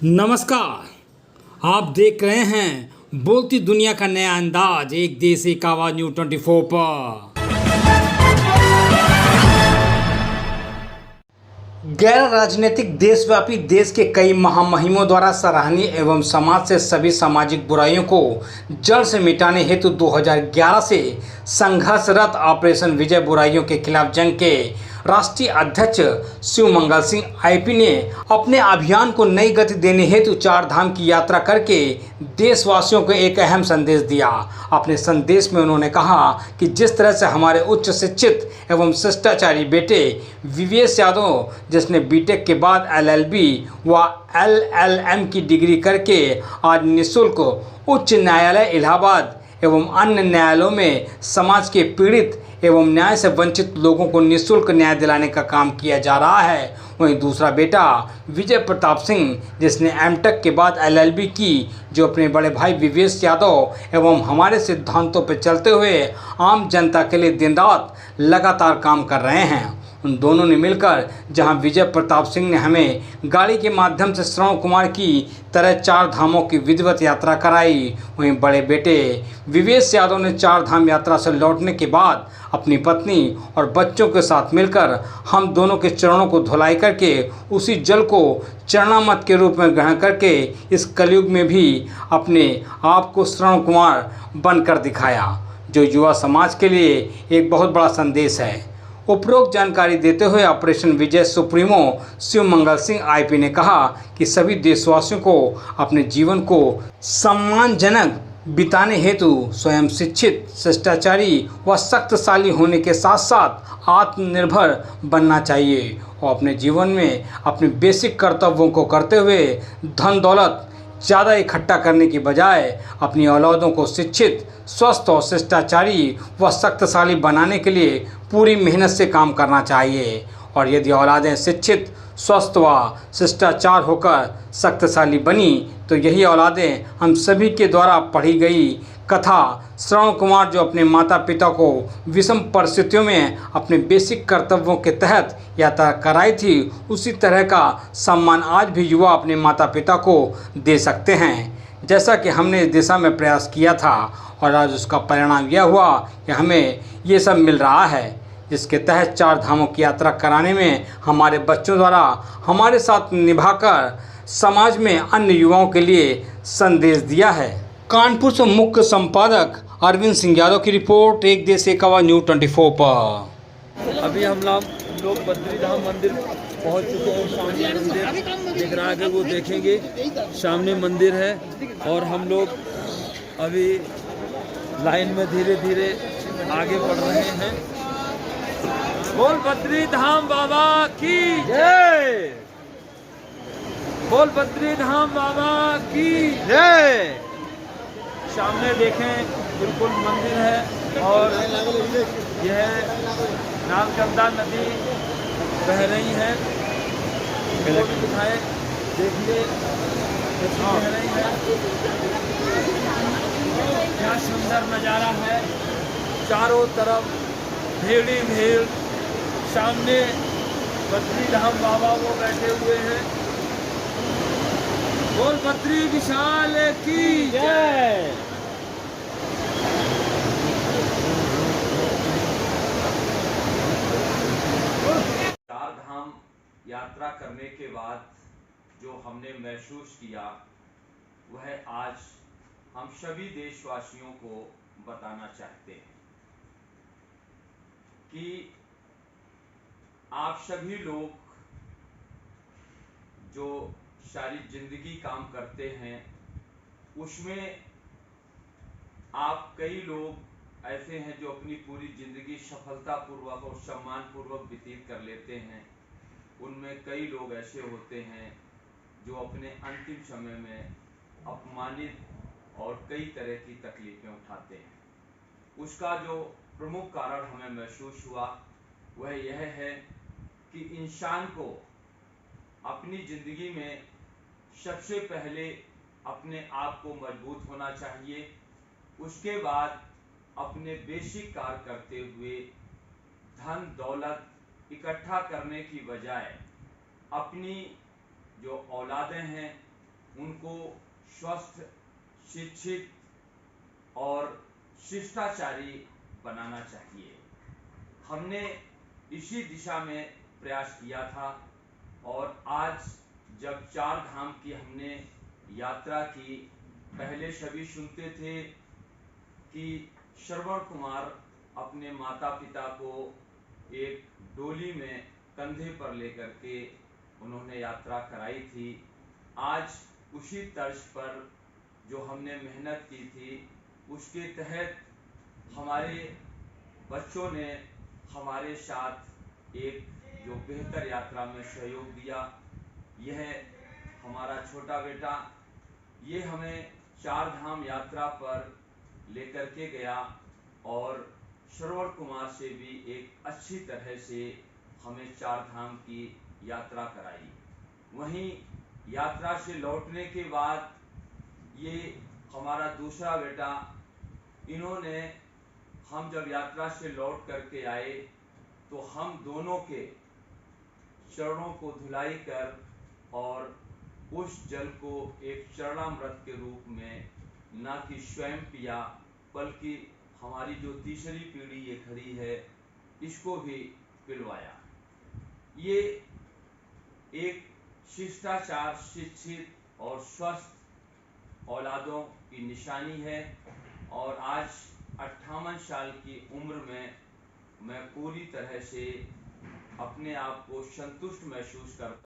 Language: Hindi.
नमस्कार। आप देख रहे हैं बोलती दुनिया का नया अंदाज, एक देश एक आवाज न्यूज़ 24 पर। गैर राजनीतिक देशव्यापी देश के कई महामहिमों द्वारा सराहनीय एवं समाज से सभी सामाजिक बुराइयों को जड़ से मिटाने हेतु 2011 से संघर्षरत ऑपरेशन विजय बुराइयों के खिलाफ जंग के राष्ट्रीय अध्यक्ष शिव मंगल सिंह आईपी ने अपने अभियान को नई गति देने हेतु चार धाम की यात्रा करके देशवासियों को एक अहम संदेश दिया। अपने संदेश में उन्होंने कहा कि जिस तरह से हमारे उच्च शिक्षित एवं शिष्टाचारी बेटे विवेश यादव, जिसने बीटेक के बाद एलएलबी व एलएलएम की डिग्री करके आज निःशुल्क उच्च न्यायालय इलाहाबाद एवं अन्य न्यायालयों में समाज के पीड़ित एवं न्याय से वंचित लोगों को निःशुल्क न्याय दिलाने का काम किया जा रहा है, वहीं दूसरा बेटा विजय प्रताप सिंह, जिसने एमटेक के बाद एलएलबी की, जो अपने बड़े भाई विवेश यादव एवं हमारे सिद्धांतों पर चलते हुए आम जनता के लिए दिन रात लगातार काम कर रहे हैं। उन दोनों ने मिलकर जहां विजय प्रताप सिंह ने हमें गाड़ी के माध्यम से श्रवण कुमार की तरह चार धामों की विधिवत यात्रा कराई, वहीं बड़े बेटे विवेश यादव ने चार धाम यात्रा से लौटने के बाद अपनी पत्नी और बच्चों के साथ मिलकर हम दोनों के चरणों को धुलाई करके उसी जल को चरणामृत के रूप में ग्रहण करके इस कलयुग में भी अपने आप को श्रवण कुमार बनकर दिखाया, जो युवा समाज के लिए एक बहुत बड़ा संदेश है। उपरोक्त जानकारी देते हुए ऑपरेशन विजय सुप्रीमो शिव मंगल सिंह आईपी ने कहा कि सभी देशवासियों को अपने जीवन को सम्मानजनक बिताने हेतु स्वयं शिक्षित, शिष्टाचारी व शक्तिशाली होने के साथ साथ आत्मनिर्भर बनना चाहिए और अपने जीवन में अपने बेसिक कर्तव्यों को करते हुए धन दौलत ज़्यादा इकट्ठा करने की बजाय अपनी औलादों को शिक्षित, स्वस्थ और शिष्टाचारी व शक्तिशाली बनाने के लिए पूरी मेहनत से काम करना चाहिए। और यदि औलादें शिक्षित, स्वस्थ व शिष्टाचार होकर शक्तिशाली बनी तो यही औलादें हम सभी के द्वारा पढ़ी गई कथा श्रवण कुमार, जो अपने माता पिता को विषम परिस्थितियों में अपने बेसिक कर्तव्यों के तहत यात्रा कराई थी, उसी तरह का सम्मान आज भी युवा अपने माता पिता को दे सकते हैं, जैसा कि हमने इस दिशा में प्रयास किया था। और आज उसका परिणाम यह हुआ कि हमें ये सब मिल रहा है, जिसके तहत चार धामों की यात्रा कराने में हमारे बच्चों द्वारा हमारे साथ निभाकर समाज में अन्य युवाओं के लिए संदेश दिया है। कानपुर से मुख्य संपादक अरविंद सिंह यादव की रिपोर्ट, एक देश एक आवाज न्यूज़ 24 पर। अभी हम लोग बद्रीधाम मंदिर पहुंच चुके हैं। सामने मंदिर दिख रहा है कि वो देखेंगे, सामने मंदिर है और हम लोग अभी लाइन में धीरे धीरे आगे बढ़ रहे हैं। बोल बद्रीधाम बाबा की जय, बोल बद्रीधाम बाबा की जय। सामने देखें बिल्कुल मंदिर है और यह नालकंदा नदी बह रही है। दिखाए, देखिए बह रही है, क्या सुंदर नज़ारा है। चारों तरफ भीड़ ही भीड़, सामने बद्रीधाम बाबा वो बैठे हुए हैं। बोल बद्री विशाल की जय। चार धाम यात्रा करने के बाद जो हमने महसूस किया वह आज हम सभी देशवासियों को बताना चाहते हैं कि आप सभी लोग जो सारी जिंदगी काम करते हैं उसमें आप कई लोग ऐसे हैं जो अपनी पूरी जिंदगी सफलतापूर्वक और सम्मानपूर्वक व्यतीत कर लेते हैं। उनमें कई लोग ऐसे होते हैं जो अपने अंतिम समय में अपमानित और कई तरह की तकलीफें उठाते हैं। उसका जो प्रमुख कारण हमें महसूस हुआ वह यह है कि इंसान को अपनी जिंदगी में सबसे पहले अपने आप को मजबूत होना चाहिए, उसके बाद अपने बेसिक कार्य करते हुए धन दौलत इकट्ठा करने की बजाय अपनी जो औलादें हैं उनको स्वस्थ, शिक्षित और शिष्टाचारी बनाना चाहिए। हमने इसी दिशा में प्रयास किया था और आज जब चार धाम की हमने यात्रा की, पहले सभी सुनते थे कि श्रवण कुमार अपने माता पिता को एक डोली में कंधे पर लेकर के उन्होंने यात्रा कराई थी। आज उसी तर्ज पर जो हमने मेहनत की थी, उसके तहत हमारे बच्चों ने हमारे साथ एक जो बेहतर यात्रा में सहयोग दिया। यह हमारा छोटा बेटा, ये हमें चार धाम यात्रा पर लेकर के गया और श्रवण कुमार से भी एक अच्छी तरह से हमें चार धाम की यात्रा कराई। वहीं यात्रा से लौटने के बाद ये हमारा दूसरा बेटा, इन्होंने, हम जब यात्रा से लौट करके आए तो हम दोनों के चरणों को धुलाई कर और उस जल को एक चरणामृत के रूप में न कि स्वयं पिया, बल्कि हमारी जो तीसरी पीढ़ी ये खड़ी है इसको भी पिलवाया। ये एक शिष्टाचार, शिक्षित और स्वस्थ औलादों की निशानी है और आज 58 साल की उम्र में मैं पूरी तरह से अपने आप को संतुष्ट महसूस करता